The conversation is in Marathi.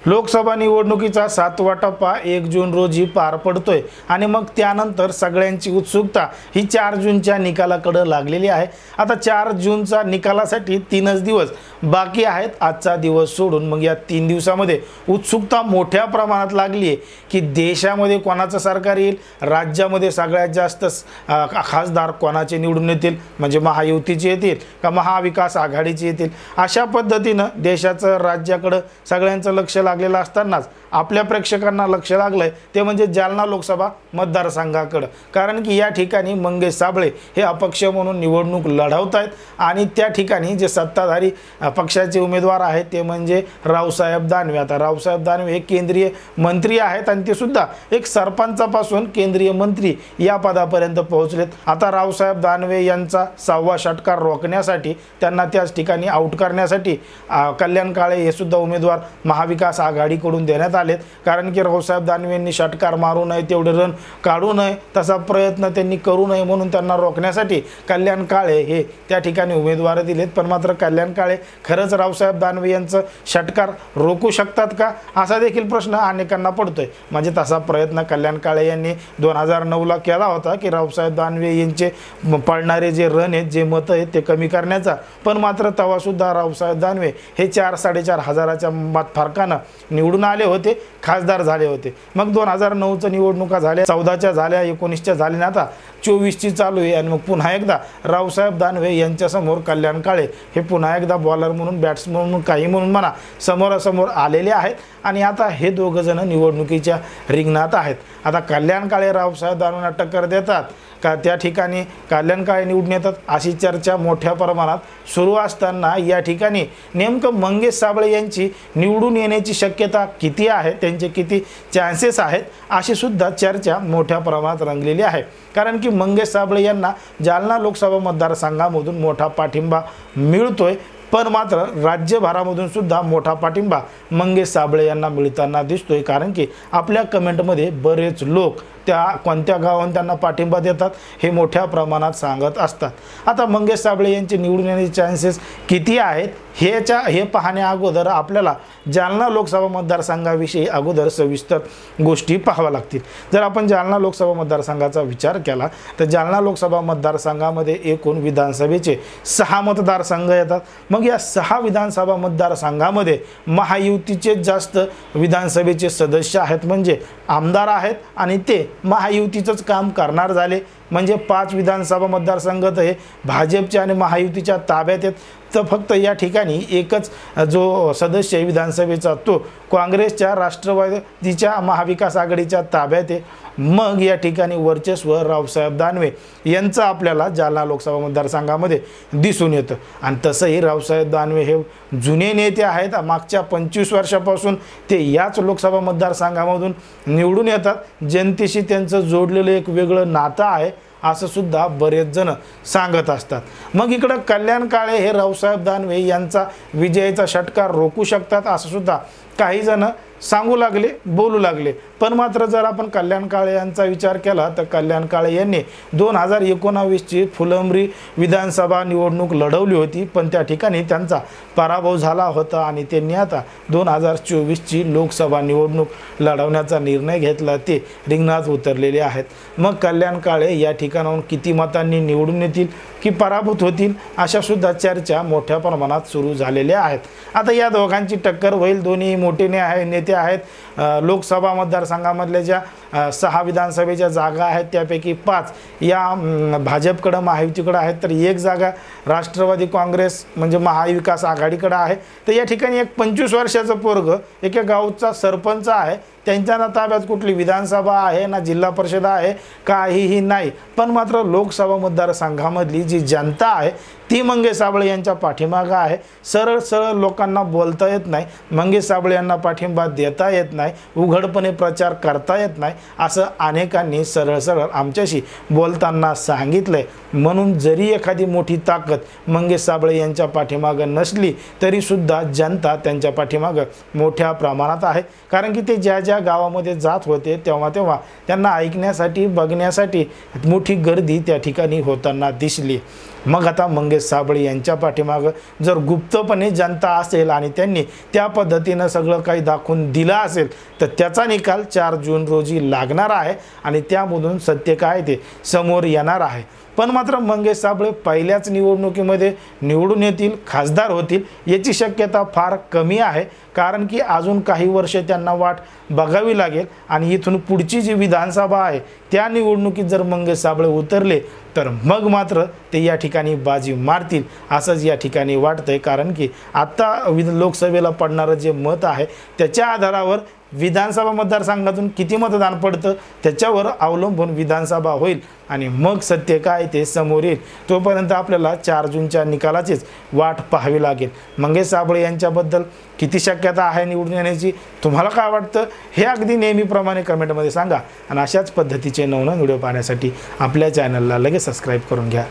लोकसभा निवडणुकीचा 7वा टप्पा 1 जून रोजी पार पडतोय आणि मग त्यानंतर सगळ्यांची उत्सुकता ही 4 जूनच्या निकालाकडे लागलेली आहे। आता 4 जूनचा निकालासाठी 3च दिवस बाकी आहेत। आजचा दिवस सोडून मग या 3 दिवसामध्ये उत्सुकता मोठ्या प्रमाणात लागली आहे की देशामध्ये कोणाचं सरकार येईल, राज्यामध्ये सगळ्यात जास्त खासदार कोणाचे निवडून येतील, म्हणजे महायुतीचे येतील का महाविकास आघाडीचे येतील। अशा पद्धतीने देशाचं राज्याकडे सगळ्यांचं लक्ष लागलेलं असतानाच आपल्या प्रेक्षकांना लक्ष लागलंय ते म्हणजे जालना लोकसभा मतदारसंघाकडे। कारण की या ठिकाणी मंगेश साबळे हे अपक्ष म्हणून निवडणूक लढवत आहेत आणि त्या ठिकाणी जे सत्ताधारी पक्षाचे उमेदवार आहेत ते म्हणजे रावसाहेब दानवे। आता रावसाहेब दानवे हे केंद्रीय मंत्री आहेत आणि ते सुद्धा एक सरपंचापासून केंद्रीय मंत्री या पदापर्यंत पोहोचलेत। आता रावसाहेब दानवे यांचा 6वा षटकार रोखण्यासाठी, त्यांना त्याच ठिकाणी आउट करण्यासाठी कल्याण काळे हे सुद्धा उमेदवार महाविकास आघाडीकडून देण्यात आलेत। कारण की रावसाहेब दानवेंनी षटकार मारू नये, तेवढे रन काढू नये, तसा प्रयत्न त्यांनी करू नये म्हणून त्यांना रोखण्यासाठी कल्याण काळे हे त्या ठिकाणी उमेदवार दिलेत। पण मात्र कल्याण काळे खरंच रावसाहेब दानवे यांचं षटकार रोखू शकतात का असा देखील प्रश्न अनेकांना पडतोय। म्हणजे तसा प्रयत्न कल्याण काळे यांनी 2009ला केला होता की रावसाहेब दानवे यांचे पडणारे जे रन आहेत, जे मत आहेत ते कमी करण्याचा। पण मात्र तेव्हा सुद्धा रावसाहेब दानवे हे 4-4.5 हजाराच्या मत फरकाने निवडून आले होते, खासदार झाले होते। मग 2009च्या निवडणुका झाल्या, 14च्या झाल्या, 19च्या झाल्या, आता 24ची चालू आहे आणि मग पुन्हा एकदा रावसाहेब दानवे यांच्यासमोर कल्याण काळे हे पुन्हा एकदा बॉलर म्हणून, बॅट्समन म्हणून, काही म्हणून म्हणा समोरासमोर आलेले आहेत आणि आता हे दोघं जण निवडणुकीच्या रिंगणात आहेत। आता कल्याण काळे रावसाहेब दानवेंना टक्कर देतात का त्या ठिकाणी कल्याण काळे निवडून येतात अशी चर्चा मोठ्या प्रमाणात सुरू असताना या ठिकाणी नेमकं मंगेश साबळे यांची निवडून येण्याची शक्यता किती आहे, त्यांचे किती चान्सेस आहेत अशी सुद्धा चर्चा मोठ्या प्रमाणात रंगलेली आहे। कारण की मंगेश साबळे यांना जालना लोकसभा मतदारसंघामधून मोठा पाठिंबा मिळतोय, पण मात्र राज्यभरामधून सुद्धा मोठा पाठिंबा मंगेश साबळे यांना मिळताना दिसतोय। कारण की आपल्या कमेंटमध्ये बरेच लोक त्या कोणत्या गावांना त्यांना पाठिंबा देतात हे मोठ्या प्रमाणात सांगत असतात। आता मंगेश साबळे यांचे निवडून येण्याचे चान्सेस किती आहेत हे पाहण्या अगोदर आपल्याला जालना लोकसभा मतदारसंघाविषयी अगोदर सविस्तर गोष्टी पाहाव्या लागतील। जर आपण जालना लोकसभा मतदारसंघाचा विचार केला तर जालना लोकसभा मतदारसंघामध्ये एकूण विधानसभेचे 6 मतदारसंघ येतात। मग या 6 विधानसभा मतदारसंघामध्ये महायुतीचे जास्त विधानसभेचे सदस्य आहेत, म्हणजे आमदार आहेत आणि ते महायुतीचंच काम करणार झाले। म्हणजे 5 विधानसभा मतदारसंघ हे भाजपच्या आणि महायुतीच्या ताब्यात आहेत, तर फक्त या ठिकाणी एकच जो सदस्य आहे विधानसभेचा तो काँग्रेसच्या, राष्ट्रवादीच्या, महाविकास आघाडीच्या ताब्यात आहे। मग या ठिकाणी वर्चस्व रावसाहेब दानवे यांचं आपल्याला जालना लोकसभा मतदारसंघामध्ये दिसून येतं। आणि तसंही रावसाहेब दानवे हे जुने नेते आहेत, मागच्या 25 वर्षापासून ते याच लोकसभा मतदारसंघामधून निवडून येतात। जनतेशी त्यांचं जोडलेलं एक वेगळं नातं आहे असं सुद्धा बरेच जण सांगत असतात। मग इकडं कल्याण काळे हे रावसाहेब दानवे यांचा विजयाचा षटकार रोखू शकतात असं सुद्धा काही जण सांगू लागले, बोलू लागले। पण मात्र जर आपण कल्याण काळे यांचा विचार केला तर कल्याण काळे यांनी 2019ची फुलंब्री विधानसभा निवडणूक लढवली होती, पण त्या ठिकाणी त्यांचा पराभव झाला होता आणि त्यांनी आता 2024ची लोकसभा निवडणूक लढवण्याचा निर्णय घेतला, ते रिंगणात उतरलेले आहेत। मग कल्याण काळे या ठिकाणाहून किती मतांनी निवडून येतील की पराभूत होतील अशा सुद्धा चर्चा मोठ्या प्रमाणात सुरू झालेल्या आहेत। आता या दोघांची टक्कर होईल, दोन्ही मोठे नेते आहेत। लोकसभा मतदारसंघामधल्या ज्या 6 विधानसभेच्या जागा आहेत त्यापैकी 5 या भाजपकडे, महायुतीकडे आहेत, तर 1 जागा राष्ट्रवादी काँग्रेस म्हणजे महाविकास आघाडीकडे आहे। तर या ठिकाणी एक 25 वर्षाचं पोरग एका गावचा सरपंच आहे, त्यांच्या ना ताब्यात कुठली विधानसभा आहे ना जिल्हा परिषद आहे, काहीही नाही। पण मात्र लोकसभा मतदारसंघामधली जी जनता आहे ती मंगेश साबळे यांच्या पाठीमागं आहे। सरळ सरळ लोकांना बोलता येत नाही, मंगेश साबळे यांना पाठिंबा देता येत नाही, उघडपणे प्रचार करता येत नाही असं अनेकांनी सरळ सरळ आमच्याशी बोलताना सांगितलंय। म्हणून जरी एखादी मोठी ताकद मंगेश साबळे यांच्या पाठीमागं नसली तरी सुद्धा जनता त्यांच्या पाठीमागं मोठ्या प्रमाणात आहे। कारण की ते ज्या ज्या गावामध्ये जात होते तेव्हा त्यांना ऐकण्यासाठी, बघण्यासाठी मोठी गर्दी त्या ठिकाणी होताना दिसली। मग आता मंगेश साबळे यांच्या पाठीमागं जर गुप्तपणे जनता असेल आणि त्यांनी त्या पद्धतीनं सगळं काही दाखवून दिलं असेल तर त्याचा निकाल 4 जून रोजी लागणार आहे आणि त्यामधून सत्य काय ते समोर येणार आहे। पण मात्र मंगेश साबळे पहिल्याच निवडणुकीमध्ये निवडून येतील, खासदार होतील याची शक्यता फार कमी आहे, कारण की अजून काही वर्ष त्यांना वाट बघावी लागेल आणि इथून पुढची जी विधानसभा आहे त्या निवडणुकीत जर मंगेश साबळे उतरले तर मग मात्र ते या ठिकाणी बाजी मारतील असंच या ठिकाणी वाटतंय। कारण की आता लोकसभेला पडणारं जे मत आहे त्याच्या आधारावर विधानसभा मतदारसंघातून किती मतदान पडतं त्याच्यावर अवलंबून विधानसभा होईल आणि मग सत्य काय ते समोर येईल। तोपर्यंत आपल्याला 4 जूनच्या निकालाचीच वाट पाहावी लागेल। मंगेश साबळे यांच्याबद्दल किती शक्यता आहे निवडून येण्याची, तुम्हाला काय वाटतं हे अगदी नेहमीप्रमाणे कमेंटमध्ये सांगा आणि अशाच पद्धतीचे नवनवीन व्हिडिओ पाहण्यासाठी आपल्या चॅनलला लगेच सबस्क्राईब करून घ्या।